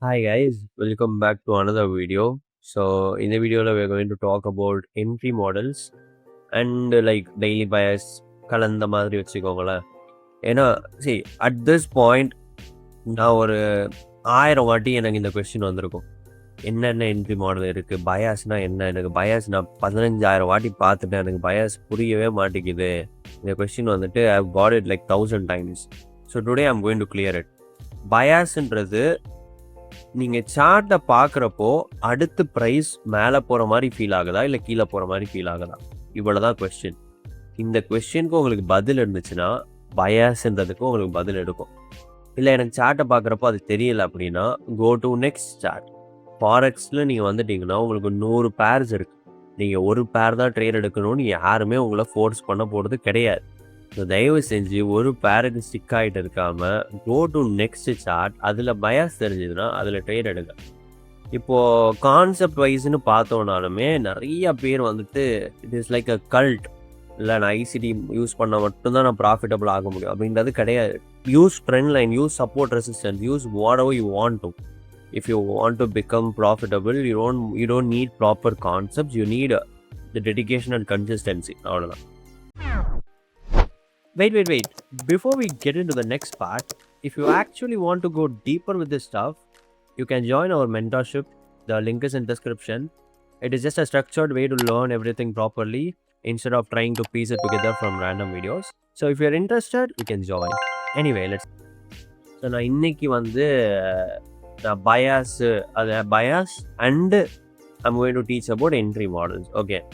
Hi guys, welcome back to another video. In the video we're going to talk about entry models and like daily bias கலந்த மாதிரி வச்சுக்கோங்களேன். ஏன்னா see at this point நான் ஒரு 1000 வாட்டி எனக்கு இந்த கொஸ்டின் வந்திருக்கும். என்னென்ன என்ட்ரி மாடல் இருக்குது, பயாஸ்னால் என்ன, எனக்கு பயாஸ் நான் 15,000 வாட்டி பார்த்துட்டேன், எனக்கு பயாஸ் புரியவே மாட்டேங்குது. இந்த கொஸ்டின் வந்துட்டு I have got it like 1000 times. So today I'm going to clear it. பயாஸ்ன்றது நீங்கள் சார்ட்டை பார்க்குறப்போ அடுத்து ப்ரைஸ் மேலே போகிற மாதிரி ஃபீல் ஆகுதா இல்லை கீழே போகிற மாதிரி ஃபீல் ஆகுதா, இவ்வளோ தான் கொஸ்டின். இந்த கொஸ்டினுக்கு உங்களுக்கு பதில் இருந்துச்சுன்னா பயாஸ்ன்றதுக்கும் உங்களுக்கு பதில் எடுக்கும். இல்லை எனக்கு சார்ட்டை பார்க்குறப்போ அது தெரியல அப்படின்னா கோ டு நெக்ஸ்ட் சார்ட். ஃபாரெக்ஸில் நீங்கள் வந்துட்டிங்கன்னா உங்களுக்கு 100 பேர்ஸ் இருக்குது. நீங்கள் ஒரு பேர் தான் ட்ரேட் எடுக்கணும்னு யாருமே உங்களை ஃபோர்ஸ் பண்ண போகிறது கிடையாது. ஸோ தயவு செஞ்சு ஒரு பேருக்கு ஸ்டிக் ஆகிட்டு இருக்காமல் கோ டு நெக்ஸ்ட் சார்ட். அதில் பயாஸ் தெரிஞ்சதுன்னா அதில் ட்ரேட் எடுங்க. இப்போது கான்செப்ட் வைஸ்ன்னு பார்த்தோன்னாலுமே நிறைய பேர் வந்துட்டு it is like a cult. இல்லை நான் ஐசிடி யூஸ் பண்ண மட்டும்தான் நான் ப்ராஃபிட்டபிள் ஆக முடியும் அப்படின்றது கிடையாது. Use trend line, use support resistance, use what ever you want to. If you want to become profitable you don't need proper concepts, you need the dedication and consistency. அவ்வளோதான். Wait. Before we get into the next part, if you actually want to go deeper with this stuff, you can join our mentorship. The link is in description. It is just a structured way to learn everything properly instead of trying to piece it together from random videos. So if you're interested, you can join. Anyway, let's. So நான் இன்னைக்கு வந்து bias and I'm going to teach about entry models. Okay.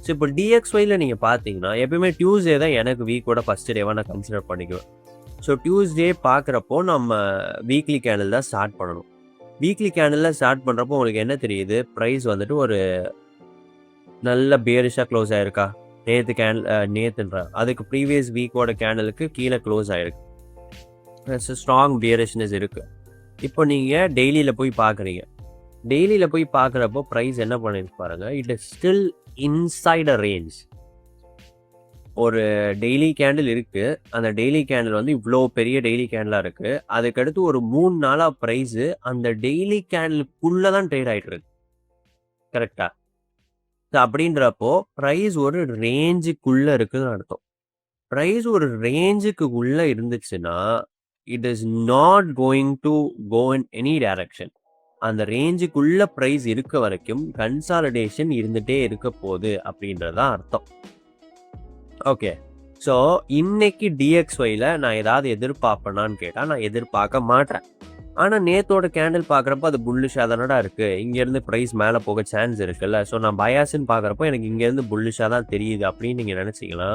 So இப்போ டிஎக்ஸ்ஒயில் நீங்கள் பார்த்தீங்கன்னா எப்பயுமே Tuesday தான் எனக்கு வீக்கோட first டேவாக நான் கன்சிடர் பண்ணிக்குவேன். ஸோ டியூஸ்டே பார்க்குறப்போ நம்ம வீக்லி கேண்டில் தான் ஸ்டார்ட் பண்ணணும். வீக்லி கேண்டில் ஸ்டார்ட் பண்ணுறப்போ உங்களுக்கு என்ன தெரியுது, ப்ரைஸ் வந்துட்டு ஒரு நல்ல பேரிஷாக க்ளோஸ் ஆகிருக்கா, நேற்றுன்ற அதுக்கு ப்ரீவியஸ் வீக்கோட கேண்டலுக்கு கீழே க்ளோஸ் ஆகிருக்கு, ஸ்ட்ராங் பியரிஷ்னஸ் இருக்குது. இப்போ நீங்கள் டெய்லியில் போய் பார்க்குறீங்க. டெய்லியில் போய் பார்க்குறப்போ ப்ரைஸ் என்ன பண்ணிருக்கு பாருங்கள், it is still inside a range. ஒரு டெய்லி கேண்டில் இருக்குது, அந்த டெய்லி கேண்டில் வந்து இவ்வளோ பெரிய டெய்லி கேண்டிலாக இருக்குது. அதுக்கடுத்து ஒரு 3 நாளாக ப்ரைஸு அந்த டெய்லி கேண்டிலுக்குள்ளே தான் ட்ரேட் ஆகிட்டு இருக்கு. கரெக்டாக? ஸோ அப்படின்றப்போ ப்ரைஸ் ஒரு ரேஞ்சுக்குள்ளே இருக்குதுன்னு அர்த்தம். ப்ரைஸ் ஒரு ரேஞ்சுக்கு உள்ளே இருந்துச்சுன்னா it is not going to go in any direction. அந்த ரேஞ்சுக்குள்ள ப்ரைஸ் இருக்க வரைக்கும் கன்சாலிடேஷன் இருந்துகிட்டே இருக்க போகுது அப்படின்றதான் அர்த்தம். ஓகே, ஸோ இன்னைக்கு டிஎக்ஸ்ஒயில் நான் ஏதாவது எதிர்பார்ப்பேனான்னு கேட்டால் நான் எதிர்பார்க்க மாட்டேன். ஆனால் நேத்தோட கேண்டில் பார்க்குறப்போ அது புல்லிஷாக தானடா இருக்குது, இங்கேருந்து ப்ரைஸ் மேலே போக சான்ஸ் இருக்குல்ல, ஸோ நான் பயாஸ்ன்னு பார்க்குறப்போ எனக்கு இங்கேருந்து புல்லிஷாக தான் தெரியுது அப்படின்னு நீங்கள் நினச்சிங்கன்னா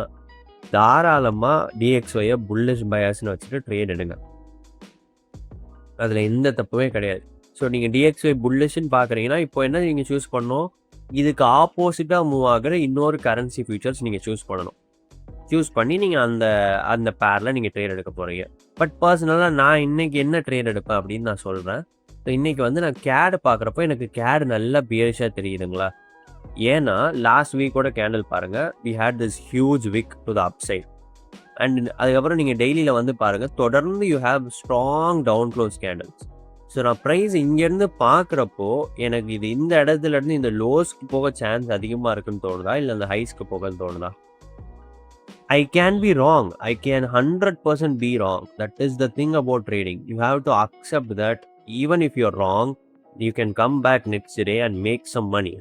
தாராளமாக டிஎக்ஸ்ஒயை புல்லிஷ் பயாஸ்ன்னு வச்சுட்டு ட்ரேட் எடுங்க. அதில் எந்த தப்புமே கிடையாது. ஸோ நீங்கள் டிஎக்ஸ்ஒய் புல்லிஷ்ன்னு பார்க்குறீங்கன்னா இப்போ என்ன நீங்கள் சூஸ் பண்ணணும், இதுக்கு ஆப்போசிட்டாக மூவ் ஆகிற இன்னொரு கரன்சி ஃபியூச்சர்ஸ் நீங்கள் சூஸ் பண்ணணும். சூஸ் பண்ணி நீங்கள் அந்த பேரில் நீங்கள் ட்ரேட் எடுக்க போகிறீங்க. பட் பர்சனலாக நான் இன்றைக்கி என்ன ட்ரேட் எடுப்பேன் அப்படின்னு நான் சொல்கிறேன். ஸோ இன்றைக்கி வந்து நான் கேடு பார்க்குறப்போ எனக்கு கேடு நல்லா பியரிஷாக தெரியுதுங்களா. ஏன்னா லாஸ்ட் வீக்கோட கேண்டில் பாருங்கள், we had this huge wick to the up side. And அதுக்கப்புறம் நீங்கள் டெய்லியில் வந்து பாருங்கள், தொடர்ந்து you have strong down close candles. So நான் ப்ரைஸ் இங்கேருந்து பார்க்குறப்போ எனக்கு இது இந்த இடத்துலேருந்து இந்த லோஸ்க்கு போக சான்ஸ் அதிகமாக இருக்குன்னு தோணுதா, இல்லை அந்த ஹைஸ்க்கு போகன்னு தோணுதா? I can be wrong, I can 100% be wrong. That is the thing about trading. You have to accept that even if you're wrong you can come back next day and make some money.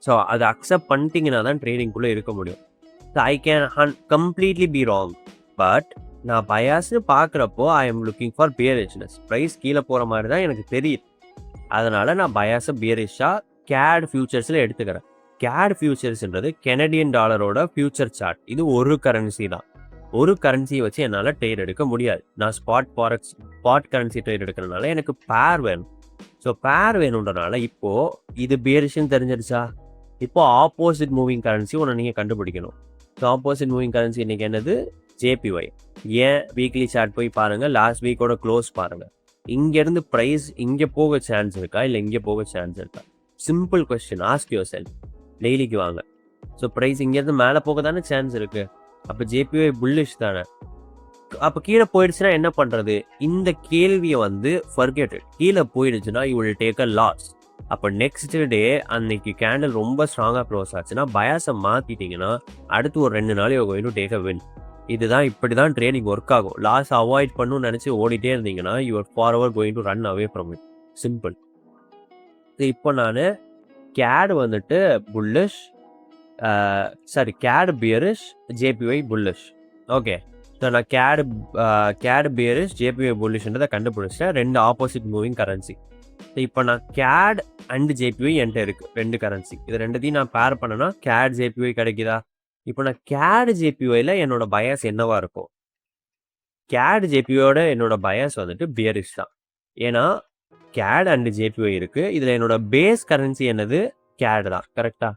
So அதை accept பண்ணிட்டீங்கன்னா தான் ட்ரேடிங்குள்ளே இருக்க முடியும். So I can completely be wrong, but நான் பயாஸ்ன்னு பார்க்குறப்போ I am looking for bearishness. Price கீழே போகிற மாதிரி தான் எனக்கு தெரியுது. அதனால் நான் பயாஸை பியரிஷாக கேட் ஃபியூச்சர்ஸில் எடுத்துக்கிறேன். கேட் ஃபியூச்சர்ஸ்ன்றது கெனடியன் டாலரோட ஃபியூச்சர் சார்ட். இது ஒரு கரன்சி தான். ஒரு கரன்சியை வச்சு என்னால் ட்ரேட் எடுக்க முடியாது. நான் ஸ்பாட் கரன்சி ட்ரேட் எடுக்கிறதுனால எனக்கு பேர் வேணும். ஸோ பேர் வேணுன்றனால இப்போது இது பியரிஷ்னு தெரிஞ்சிருச்சா, இப்போது ஆப்போசிட் மூவிங் கரன்சி ஒன்று நீங்கள் கண்டுபிடிக்கணும். ஸோ ஆப்போசிட் மூவிங் கரன்சி இன்றைக்கி என்னது, ஜேபிஒய். ஏன் வீக்லி சார்ட் போய் பாருங்கள், லாஸ்ட் வீக்கோட க்ளோஸ் பாருங்கள். இங்கேருந்து ப்ரைஸ் இங்கே போக சான்ஸ் இருக்கா இல்லை இங்கே போக சான்ஸ் இருக்கா? Simple question, ask yourself. டெய்லிக்கு வாங்க. ஸோ ப்ரைஸ் இங்கேருந்து மேலே போக தானே சான்ஸ் இருக்குது. அப்போ ஜேபிஒய் புல்லிஷ் தானே. அப்போ கீழே போயிடுச்சுன்னா என்ன பண்ணுறது? இந்த கேள்வியை வந்து ஃபர்கெட் இட். கீழே போயிடுச்சுன்னா you will take a loss. அப்போ நெக்ஸ்ட் டே அன்னைக்கு கேண்டில் ரொம்ப ஸ்ட்ராங்காக க்ளோஸ் ஆச்சுன்னா பயாஸை மாற்றிட்டிங்கன்னா அடுத்து ஒரு 2 நாள் you going to take a win. இதுதான் இப்படி தான் ட்ரேடிங் ஒர்க் ஆகும். லாஸ் அவாய்ட் பண்ணணும்னு நினச்சி ஓடிட்டே இருந்தீங்கன்னா you are forever going to run away from it. Simple. இப்போ நான் கேட் வந்துட்டு bullish, CAD bearish, JPY bullish. Okay, so நான் கேட் பியரிஷ், ஜேபிஒய் புல்லிஷ்ன்றதை கண்டுபிடிச்சிட்டேன். 2 ஆப்போசிட் மூவிங் கரன்சி. ஸோ இப்போ நான் கேட் அண்ட் ஜேபிஒய் என்கிட்ட இருக்குது, 2 கரன்சி. இது ரெண்டுத்தையும் நான் பேர் பண்ணேன்னா கேட் ஜேபிஒய் கிடைக்குதா? இப்போ நான் கேட் ஜேபிஒயில் என்னோட பயாஸ் என்னவா இருக்கும்? கேட் ஜேபிஓட என்னோட பயாஸ் வந்துட்டு பியரிஷ் தான். ஏன்னா கேட் அண்ட் ஜேபிஒய் இருக்குது. இதில் என்னோட பேஸ் கரன்சி என்னது? கேட் தான். கரெக்டாக?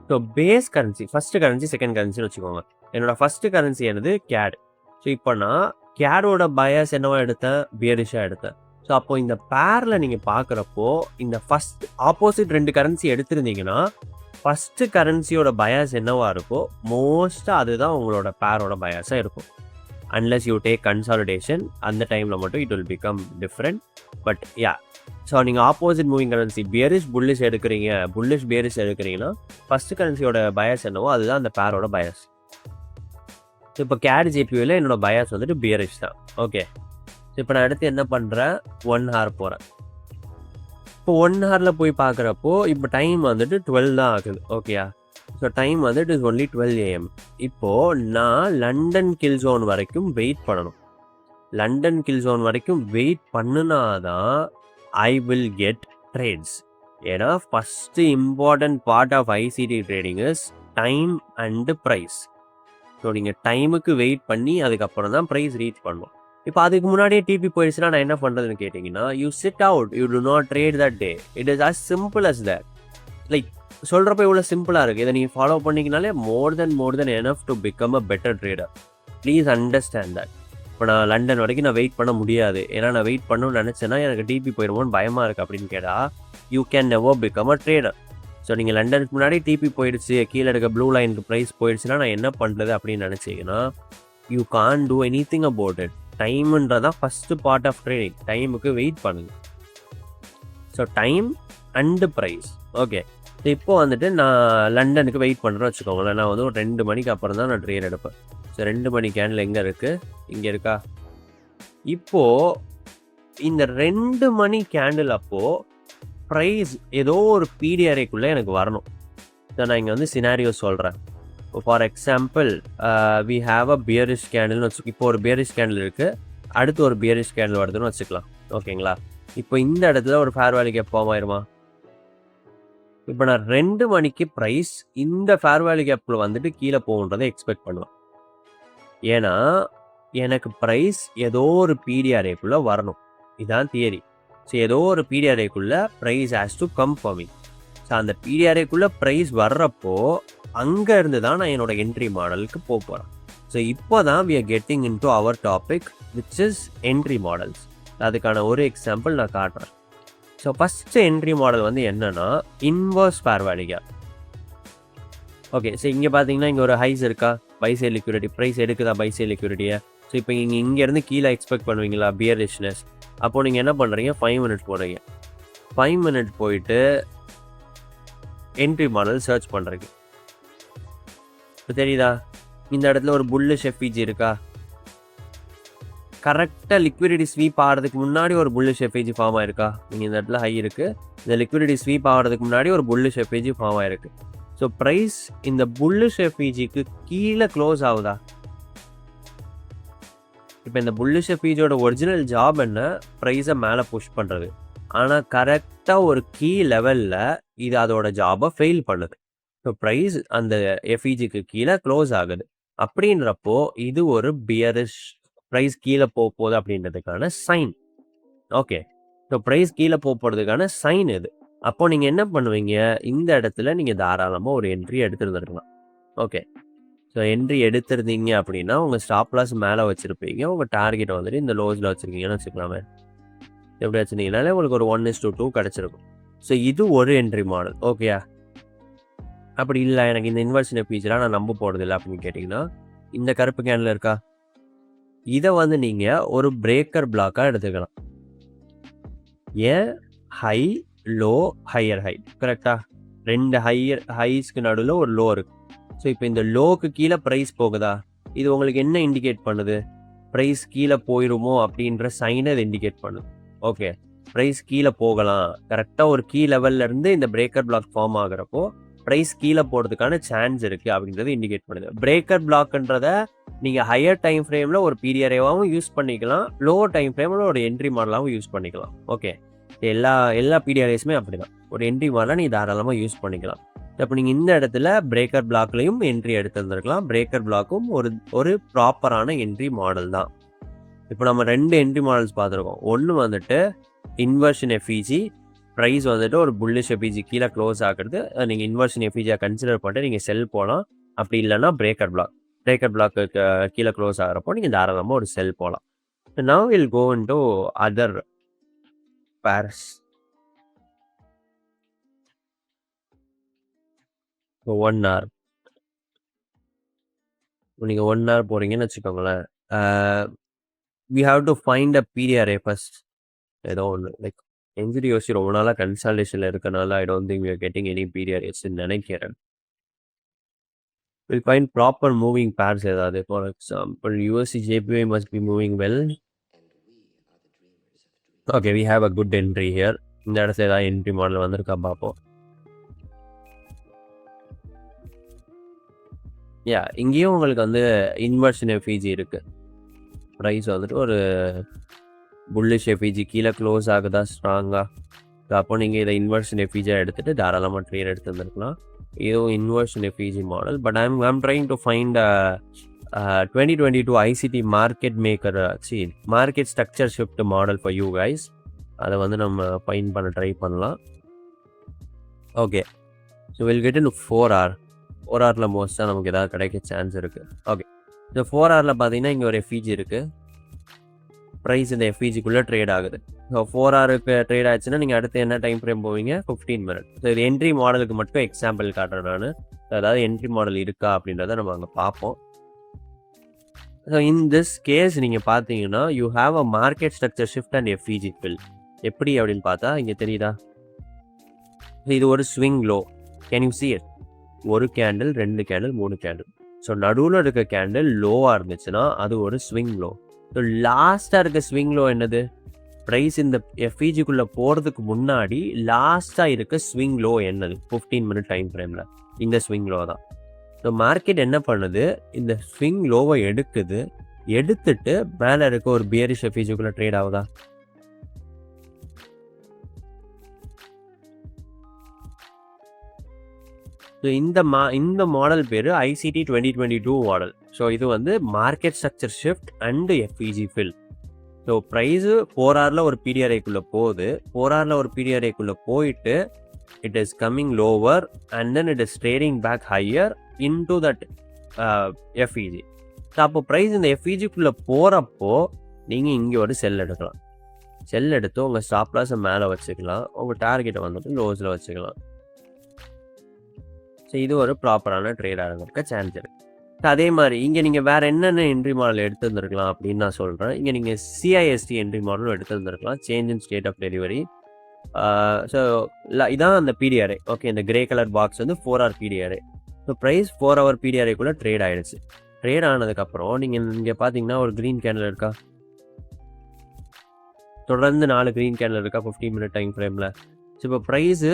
So base currency, first currency, second கரன்சின்னு வச்சுக்கோங்க. என்னோட ஃபஸ்ட்டு கரன்சி என்னது? கேட். ஸோ இப்போ நான் கேடோட பயாஸ் என்னவா எடுத்தேன்? பியரிஷாக எடுத்தேன். ஸோ அப்போ இந்த பேரில் நீங்கள் பார்க்குறப்போ இந்த ஃபஸ்ட் ஆப்போசிட் 2 கரன்சி எடுத்திருந்தீங்கன்னா ஃபஸ்ட்டு கரன்சியோட பயாஸ் என்னவா இருக்கோ மோஸ்ட்டாக அதுதான் உங்களோட பேரோட பயாஸாக இருக்கும். அன்லெஸ் யூ டேக் கன்சாலிடேஷன், அந்த டைமில் மட்டும் it will become different. But yeah, so நீங்கள் opposite moving currency bearish bullish எடுக்கிறீங்க, புல்லிஷ் பியரிஷ் எடுக்கிறீங்கன்னா ஃபஸ்ட்டு கரன்சியோட பயாஸ் என்னவோ அதுதான் அந்த பேரோட பயாஸ். ஸோ இப்போ கேட் ஜேபிஓவில் என்னோட பயாஸ் வந்துட்டு பியரிஷ் தான். ஓகே, ஸோ இப்போ நான் அடுத்து என்ன பண்ணுறேன்? 1 ஹவர் போகிறேன். இப்போ 1 ஹவரில் போய் பார்க்குறப்போ இப்போ டைம் வந்துட்டு 12 தான் ஆகுது. ஓகேயா? ஸோ டைம் வந்து இட் இஸ் ஒன்லி 12 AM. இப்போது நான் லண்டன் கில் ஜோன் வரைக்கும் வெயிட் பண்ணணும். லண்டன் கில் ஜோன் வரைக்கும் வெயிட் பண்ணுனா தான் ஐ வில் கெட் ட்ரேட்ஸ். ஏன்னா first important part of ICT trading is time and price. So நீங்கள் டைமுக்கு வெயிட் பண்ணி அதுக்கப்புறம் தான் ப்ரைஸ் ரீச் பண்ணணும். இப்போ அதுக்கு முன்னாடியே டிபி போயிடுச்சுன்னா நான் என்ன பண்ணுறதுன்னு கேட்டிங்கன்னா, you sit out, you do not trade that day. It is as simple as that. Like சொல்கிறப்ப இவ்வளோ சிம்பிளாக இருக்குது. இதை நீங்கள் ஃபாலோ பண்ணிங்கனாலே more than enough to become a better trader. Please understand that. இப்போ நான் லண்டன் வரைக்கும் நான் வெயிட் பண்ண முடியாது. ஏன்னா நான் வெயிட் பண்ணணும்னு நினச்சேன்னா எனக்கு டிபி போயிடுமோன்னு பயமாக இருக்குது அப்படின்னு கேட்டால் you can never become a trader. So நீங்கள் லண்டனுக்கு முன்னாடி டிபி போயிடுச்சு, கீழே இருக்க ப்ளூ லைனுக்கு ப்ரைஸ் போயிடுச்சுன்னா நான் என்ன பண்ணுறது அப்படின்னு நினச்சிங்கன்னா you can do anything about it. டைமுன்றதான் ஃபஸ்ட்டு பார்ட் ஆஃப் ட்ரேடிங். டைமுக்கு வெயிட் பண்ணுங்க. So time and price. Okay, so இப்போ வந்துட்டு நான் லண்டனுக்கு வெயிட் பண்ணுறேன்னு வச்சுக்கோங்களேன். நான் வந்து ஒரு 2 மணிக்கு அப்புறம் தான் நான் ட்ரேட் எடுப்பேன். ஸோ 2 மணி கேண்டில் எங்கே இருக்குது? இங்கே இருக்கா? இப்போது இந்த 2 மணி கேண்டில் அப்போது ப்ரைஸ் ஏதோ ஒரு பிடிஆர்ஏக்குள்ளே எனக்கு வரணும். ஸோ நான் இங்கே வந்து சினாரியோ சொல்கிறேன். For example we have a bearish கேண்டில்னு வச்சு, இப்போ ஒரு பியரிஷ் கேண்டில் இருக்குது, அடுத்து ஒரு பியரிஷ் கேண்டில் வருதுன்னு வச்சுக்கலாம். ஓகேங்களா? இப்போ இந்த இடத்துல ஒரு ஃபேர் வேல்யூ கேப் ஃபார்ம் ஆயிருமா? இப்போ நான் 2 மணிக்கு ப்ரைஸ் இந்த ஃபேர் வேல்யூ கேப்பில் வந்துட்டு கீழே போகுன்றதை எக்ஸ்பெக்ட் பண்ணுவேன். ஏன்னா எனக்கு ப்ரைஸ் ஏதோ ஒரு பிடிஆர்ஏக்குள்ளே வரணும். இதுதான் தியரி. ஸோ ஏதோ ஒரு பிடிஆர்ஏக்குள்ளே price has to come for me. So அந்த பிடிஆர்ஏக்குள்ளே ப்ரைஸ் வர்றப்போ அங்கே இருந்து தான் நான் என்னோட என்ட்ரி மாடலுக்கு போகிறேன். ஸோ இப்போ தான் we are getting in to our topic which is entry models. அதுக்கான ஒரு எக்ஸாம்பிள் நான் காட்டுறேன். ஸோ ஃபஸ்ட்டு என்ட்ரி மாடல் வந்து என்னென்னா inverse fair value gap. Okay, so இங்கே பார்த்தீங்கன்னா இங்கே ஒரு ஹைஸ் இருக்கா? பைசே லிக்விடிட்டி, ப்ரைஸ் எடுக்குதா பைசே லிக்விடிட்டியை? ஸோ இப்போ நீங்கள் இங்கேருந்து கீழே எக்ஸ்பெக்ட் பண்ணுவீங்களா பியரிஷ்னஸ்? அப்போது நீங்கள் என்ன பண்ணுறீங்க? 5 மினிட்ஸ் போடுறீங்க. 5 மினிட்ஸ் போயிட்டு என்ட்ரி மாடல் சர்ச் பண்ணுறீங்க. இப்போ தெரியுதா? இந்த இடத்துல ஒரு புல்லிஷ் எஃப்விஜி இருக்கா? கரெக்டாக லிக்விடிட்டி ஸ்வீப் ஆகிறதுக்கு முன்னாடி ஒரு புல்லிஷ் எஃப்விஜி ஃபார்ம் ஆயிருக்கா? நீங்கள் இந்த இடத்துல ஹை இருக்குது, இந்த லிக்விடிட்டி ஸ்வீப் ஆகிறதுக்கு முன்னாடி ஒரு புல்லிஷ் எஃப்விஜி ஃபார்ம் ஆயிருக்கு. ஸோ ப்ரைஸ் இந்த புல்லிஷ் எஃப்விஜிக்கு கீழே க்ளோஸ் ஆகுதா? இப்போ இந்த புல்லிஷ் எஃப்விஜியோட ஒரிஜினல் ஜாப் என்ன? ப்ரைஸை மேலே புஷ் பண்ணுறது. ஆனால் கரெக்டாக ஒரு கீ லெவலில் இது அதோட ஜாபை ஃபெயில் பண்ணுது. ஸோ ப்ரைஸ் அந்த எஃப்இஜிக்கு கீழே க்ளோஸ் ஆகுது. அப்படின்றப்போ இது ஒரு பியரிஷ், ப்ரைஸ் கீழே போகுது அப்படின்றதுக்கான சைன். ஓகே, ஸோ ப்ரைஸ் கீழே போகிறதுக்கான சைன் இது. அப்போது நீங்கள் என்ன பண்ணுவீங்க? இந்த இடத்துல நீங்கள் தாராளமாக ஒரு என்ட்ரி எடுத்துருந்துருக்கலாம். ஓகே, ஸோ என்ட்ரி எடுத்துருந்தீங்க அப்படின்னா உங்கள் ஸ்டாப் லாஸ் மேலே வச்சுருப்பீங்க, உங்கள் டார்கெட்டை வந்துட்டு இந்த லோஸில் வச்சுருக்கீங்கன்னு வச்சுக்கலாமே. எப்படி வச்சுருந்தீங்கனாலே உங்களுக்கு ஒரு 1:2 கிடச்சிருக்கும். ஸோ இது ஒரு என்ட்ரி மாடல். ஓகேயா? அப்படி இல்லை, எனக்கு இந்த இன்வர்ஷன் ஃபீச்சராக நான் நம்ப போகிறது இல்லை அப்படின்னு கேட்டிங்கன்னா, இந்த கருப்பு கேண்டில் இருக்கா? இதை வந்து நீங்கள் ஒரு பிரேக்கர் பிளாக்காக எடுத்துக்கலாம். ஏன் ஹை லோ ஹையர் ஹை கரெக்டாக, 2 ஹைஸ்க்கு நடுவில் ஒரு லோ இருக்குது. ஸோ இப்போ இந்த லோக்கு கீழே ப்ரைஸ் போகுதா, இது உங்களுக்கு என்ன இண்டிகேட் பண்ணுது? ப்ரைஸ் கீழே போயிடுமோ அப்படின்ற சைனை இது இண்டிகேட் பண்ணுது. ஓகே, ப்ரைஸ் கீழே போகலாம், கரெக்டாக ஒரு கீ லெவல்லேருந்து இந்த பிரேக்கர் பிளாக் ஃபார்ம் ஆகிறப்போ ப்ரைஸ் கீழே போகிறதுக்கான சான்ஸ் இருக்குது அப்படின்றத இண்டிகேட் பண்ணுது. பிரேக்கர் பிளாக்ன்றதை நீங்கள் ஹையர் டைம் ஃப்ரேமில் ஒரு பீரியரேவாகவும் யூஸ் பண்ணிக்கலாம், லோவர் டைம் ஃப்ரேமில் ஒரு என்ட்ரி மாடலாகவும் யூஸ் பண்ணிக்கலாம். ஓகே, எல்லா பீரியரேஸுமே அப்படி தான். ஒரு என்ட்ரி மாடலாக நீங்கள் தாராளமாக யூஸ் பண்ணிக்கலாம். இப்போ நீங்கள் இந்த இடத்துல பிரேக்கர் பிளாக்லையும் என்ட்ரி எடுத்துருந்துருக்கலாம். பிரேக்கர் பிளாக்கும் ஒரு ப்ராப்பரான என்ட்ரி மாடல் தான். இப்போ நம்ம 2 என்ட்ரி மாடல்ஸ் பார்த்துருக்கோம். ஒன்று வந்துட்டு இன்வர்ஷன் எஃப்இஜி, ப்ரைஸ் வந்துட்டு ஒரு புல்லிஷ் எஃப்இஜி கீழே க்ளோஸ் ஆகிறது, நீங்கள் இன்வர்ஷன் எஃப்இஜியாக கன்சிடர் பண்ணிட்டு நீங்கள் செல் போகலாம். அப்படி இல்லைன்னா பிரேக்கர் பிளாக்கு கீழே க்ளோஸ் ஆகிறப்போ நீங்கள் தாராளமாக ஒரு செல் போகலாம். Now will go into other pairs. 1 hour நீங்கள் 1 hour போகிறீங்கன்னு வச்சுக்கோங்களேன். we have to find a PRA first. ஏதோ ஒன்று லைக் என்ஜிடிஓசி ரொம்ப நாளாக கன்சல்டேஷனில் இருக்கனால I don't think we are getting any PRAs நினைக்கிறேன். we'll find proper moving pairs ஏதாவது. for example USD JPY must be moving well. okay, we have a good entry here. இந்த இடத்துல ஏதாவது என்ட்ரி மாடல் வந்திருக்கா பார்ப்போம். இங்கேயும் உங்களுக்கு வந்து இன்வர்ஷன் எஃப்இஜி இருக்குது. ப்ரைஸ் வந்துட்டு ஒரு புல்லிஷ் எஃப்இஜி கீழே க்ளோஸ் ஆகுதா ஸ்ட்ராங்காக, அப்போ நீங்கள் இதை இன்வர்ஷன் எஃப்இஜியாக எடுத்துகிட்டு தாராளமாக ட்ரேட் எடுத்து வந்துருக்கலாம். இதுவும் inversion FEG model. But I'm trying to find 2022 ICT market structure shift model for you guys. அதை வந்து நம்ம ஃபைண்ட் பண்ண ட்ரை பண்ணலாம். Okay, so will get in 4 hour. 4 hourல மோஸ்ட்டாக நமக்கு ஏதாவது கிடைக்க சான்ஸ் இருக்குது. ஓகே, இந்த 4 hourல பார்த்தீங்கன்னா இங்கே ஒரு எஃப்இஜி இருக்குது. ப்ரைஸ் இந்த எஃப்இஜிக்குள்ளே ட்ரேட் ஆகுது. ஸோ 4 hourக்கு ட்ரேட் ஆச்சுன்னா நீங்கள் அடுத்து என்ன டைம் ஃப்ரேம் போவீங்க? 15 minutes. ஸோ இது என்ட்ரி மாடலுக்கு மட்டும் எக்ஸாம்பிள் காட்டுறேன் நான். அதாவது என்ட்ரி மாடல் இருக்கா அப்படின்றத நம்ம அங்கே பார்ப்போம். ஸோ இன் திஸ் கேஸ் நீங்கள் பார்த்தீங்கன்னா you have a market structure shift and FVG fill. எப்படி அப்படின்னு பார்த்தா இங்கே தெரியுதா, இது ஒரு swing low. Can you see it? 1 candle, 2 candle, 3 candle. So நடுவில் இருக்க கேண்டில் லோவாக இருந்துச்சுன்னா அது ஒரு ஸ்விங் லோ. ஸோ லாஸ்ட்டாக இருக்க ஸ்விங் லோ என்னது? ப்ரைஸ் இந்த எஃப்இஜிக்குள்ளே போகிறதுக்கு முன்னாடி லாஸ்ட்டாக இருக்க ஸ்விங் லோ என்னது? 15 minute டைம் ஃப்ரேமில் இந்த ஸ்விங் லோ தான். ஸோ மார்க்கெட் என்ன பண்ணுது? இந்த ஸ்விங் லோவை எடுத்துட்டு மேலே இருக்க ஒரு பியரிஷ் எஃப்இஜிக்குள்ளே ட்ரேட் ஆகுதா? ஸோ இந்த மாடல் பேர் ICT 2022 மாடல். ஸோ இது வந்து market structure shift and FVG fill. So price 4 hourல ஒரு PDRAக்குள்ளே போகுது. 4 hourல ஒரு PDRAக்குள்ளே போயிட்டு it is coming lower and then it is trading back higher into that FVG. So அப்போ ப்ரைஸ் இந்த எஃப்இஜிக்குள்ளே போகிறப்போ நீங்கள் இங்கே ஒரு செல் எடுக்கலாம். செல் எடுத்து உங்கள் ஸ்டாப் லாஸை மேலே வச்சுக்கலாம், உங்கள் டார்கெட்டை வந்துட்டு லோஸில் வச்சுக்கலாம். ஸோ இது ஒரு ப்ராப்பரான ட்ரேடாக இருக்க சான்ஸ் இருக்குது. ஸோ அதே மாதிரி இங்கே நீங்கள் வேறு என்னென்ன என்ட்ரி மாடல் எடுத்துருந்துருக்கலாம் அப்படின்னு நான் சொல்கிறேன். இங்கே நீங்கள் CIST என்ட்ரி மாடலும் எடுத்துருந்துருக்கலாம், change in state of delivery. So இதான் அந்த PDRA. ஓகே, இந்த கிரே கலர் பாக்ஸ் வந்து 4 hour PDRA. So price 4 hour PDRAக்குள்ளே ட்ரேட் ஆகிடுச்சு. ட்ரேட் ஆனதுக்கப்புறம் நீங்கள் இங்கே பார்த்தீங்கன்னா ஒரு க்ரீன் கேண்டில் இருக்கா, தொடர்ந்து 4 க்ரீன் கேண்டில் இருக்கா 15 minute டைம் ஃப்ரேமில். ஸோ இப்போ ப்ரைஸு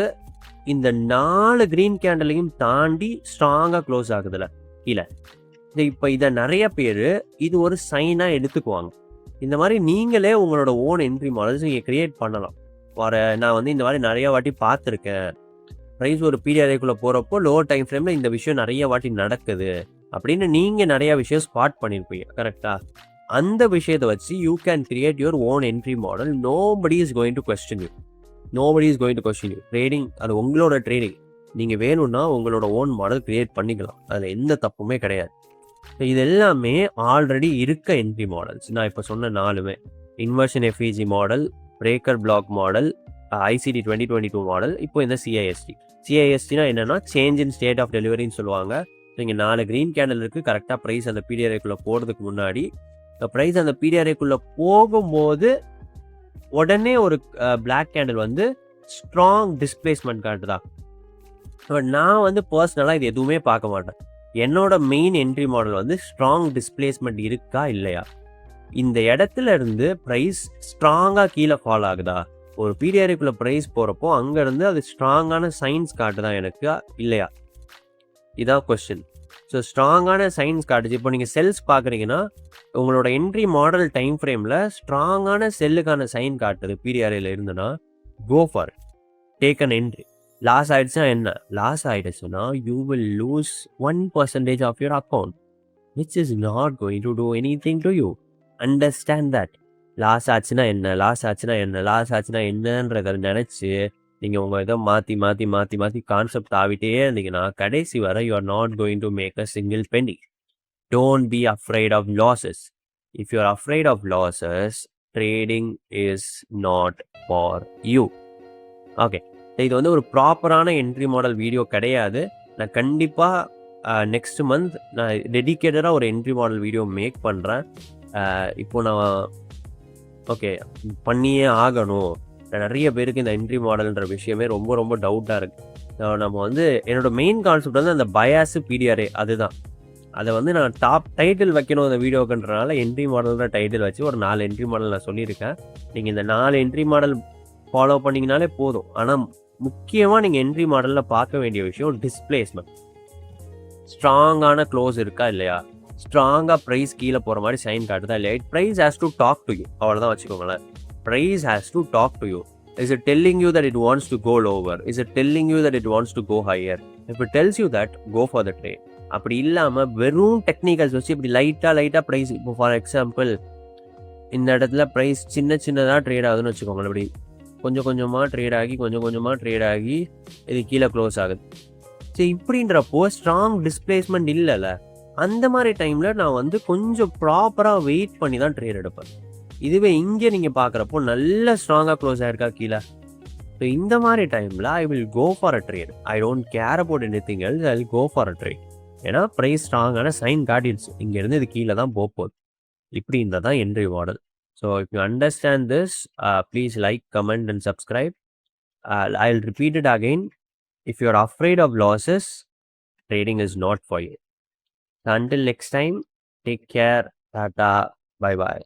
இந்த 4 க்ரீன் கேண்டலையும் தாண்டி ஸ்ட்ராங்காக க்ளோஸ் ஆகுதுல்ல கீழே. இப்போ இதை நிறைய பேர் இது ஒரு சைனாக எடுத்துக்குவாங்க. இந்த மாதிரி நீங்களே உங்களோட ஓன் என்ட்ரி மாடல்ஸ் நீங்கள் க்ரியேட் பண்ணலாம். நான் வந்து இந்த மாதிரி நிறைய வாட்டி பார்த்துருக்கேன். ப்ரைஸ் ஒரு PDRAக்குள்ளே போகிறப்போ லோவர் டைம் ஃப்ரேமில் இந்த விஷயம் நிறைய வாட்டி நடக்குது அப்படின்னு நீங்கள் நிறையா விஷயம் ஸ்பாட் பண்ணியிருப்பீங்க, கரெக்டாக? அந்த விஷயத்தை வச்சு you can create your own entry model. Nobody is going to question you. Trading அது உங்களோட ட்ரேடிங். நீங்கள் வேணும்னா உங்களோட ஓன் மாடல் கிரியேட் பண்ணிக்கலாம், அதில் எந்த தப்புமே கிடையாது. இது எல்லாமே ஆல்ரெடி இருக்க என்ட்ரி மாடல்ஸ். நான் இப்போ சொன்ன 4மே inversion FEG model, breaker block model, ICT 2022 model, இப்போ இந்த சிஐஎஸ்டினா என்னென்னா சேஞ்ச் இன் ஸ்டேட் ஆஃப் டெலிவரின்னு சொல்லுவாங்க. இங்கே 4 க்ரீன் கேண்டில் இருக்குது, கரெக்டாக ப்ரைஸ் அந்த PDRAக்குள்ளே போகிறதுக்கு முன்னாடி இந்த ப்ரைஸ் அந்த பிடிஆர்ஏக்குள்ளே போகும்போது உடனே ஒரு பிளாக் கேண்டில் வந்து ஸ்ட்ராங் டிஸ்பிளேஸ்மெண்ட் காட்டுதா. பட் நான் வந்து பர்சனலாக இது எதுவுமே பார்க்க மாட்டேன். என்னோட மெயின் என்ட்ரி மாடல் வந்து ஸ்ட்ராங் டிஸ்பிளேஸ்மெண்ட் இருக்கா இல்லையா, இந்த இடத்துல இருந்து ப்ரைஸ் ஸ்ட்ராங்காக கீழே ஃபால் ஆகுதா, ஒரு பிடிஆர்ஏக்குள்ளே ப்ரைஸ் போகிறப்போ அங்கேருந்து அது ஸ்ட்ராங்கான சைன்ஸ் காட்டுதா எனக்கு இல்லையா, இதான் கொஸ்டின். ஸோ ஸ்ட்ராங்கான சைன்ஸ் காட்டுச்சு. இப்போ நீங்கள் செல்ஸ் பார்க்குறீங்கன்னா உங்களோட என்ட்ரி மாடல் டைம் ஃப்ரேமில் ஸ்ட்ராங்கான செல்லுக்கான சைன் காட்டுது பிடிஆர்ஏல இருந்துன்னா go for take an entry. Loss ஆயிடுச்சுன்னா என்ன, லாஸ் ஆயிடுச்சுன்னா you will lose 1% of your account which is not going to do anything to you. Understand that. Loss ஆச்சுன்னா என்ன, லாஸ் ஆச்சுன்னா என்ன, லாஸ் ஆச்சுன்னா என்னன்றதை நினச்சி நீங்கள் உங்கள் இதை மாற்றி மாற்றி மாற்றி மாற்றி கான்செப்ட் ஆகிட்டே இருந்தீங்கன்னா கடைசி வரை you are not going to make a single penny. Don't be afraid of losses. If you are afraid of losses, trading is not for you. Okay, இது வந்து ஒரு ப்ராப்பரான என்ட்ரி மாடல் வீடியோ கிடையாது. நான் கண்டிப்பாக நெக்ஸ்ட் மந்த் நான் டெடிக்கேட்டடாக ஒரு entry model video make பண்ணுறேன். இப்போ நான் ஓகே பண்ணியே ஆகணும். நிறைய பேருக்கு இந்த என்ட்ரி மாடல்ன்ற விஷயமே ரொம்ப ரொம்ப டவுட்டாக இருக்குது. நம்ம வந்து என்னோட மெயின் கான்செப்ட் வந்து அந்த பயாஸு பிடிஆர்ஏ அதுதான். அதை வந்து நான் டாப் டைட்டில் வைக்கணும் அந்த வீடியோக்குன்றனால என்ட்ரி மாடல்ன்ற டைட்டில் வச்சு ஒரு 4 என்ட்ரி மாடல் நான் சொல்லியிருக்கேன். நீங்கள் இந்த 4 என்ட்ரி மாடல் ஃபாலோ பண்ணிங்கனாலே போதும். ஆனால் முக்கியமாக நீங்கள் என்ட்ரி மாடலில் பார்க்க வேண்டிய விஷயம் டிஸ்பிளேஸ்மெண்ட். ஸ்ட்ராங்கான க்ளோஸ் இருக்கா இல்லையா, ஸ்ட்ராங்காக ப்ரைஸ் கீழே போகிற மாதிரி சைன் காட்டுதா இல்லையா. Price has to talk to you, அவ்வளோதான் வச்சுக்கோங்களேன். Price has to talk to you. Is it telling you that it wants to go lower, is it telling you that it wants to go higher. If it tells you that, go for the trade. அப்படி இல்லாமல் வெறும் technicals வச்சு இப்படி லைட்டாக price, இப்போ for example இந்த இடத்துல price சின்னதாக ட்ரேட் ஆகுதுன்னு வச்சுக்கோங்களேன். இப்படி கொஞ்சம் கொஞ்சமாக ட்ரேட் ஆகி கொஞ்சம் கொஞ்சமாக ட்ரேட் ஆகி இது கீழே க்ளோஸ் ஆகுது. சரி, இப்படின்றப்போ ஸ்ட்ராங் டிஸ்பிளேஸ்மெண்ட் இல்லைல்ல, அந்த மாதிரி டைமில் நான் வந்து கொஞ்சம் ப்ராப்பராக வெயிட் பண்ணி தான் ட்ரேட் எடுப்பேன். இதுவே இங்கே நீங்கள் பார்க்குறப்போ நல்ல ஸ்ட்ராங்காக க்ளோஸ் ஆகிருக்கா கீழே. ஸோ இந்த மாதிரி டைமில் I will go for a trade. I don't care about anything else, I will go for a trade. ஏன்னா ப்ரைஸ் ஸ்ட்ராங்கான சைன் காட்டிடுச்சு, இங்கேருந்து இது கீழே தான் போகுது. இப்படி இருந்தால் தான் entry model. So if you understand this, please like, comment and subscribe. I will repeat it again. If you are afraid of losses, trading is not for you. Until next time, take care. Tata. Bye bye.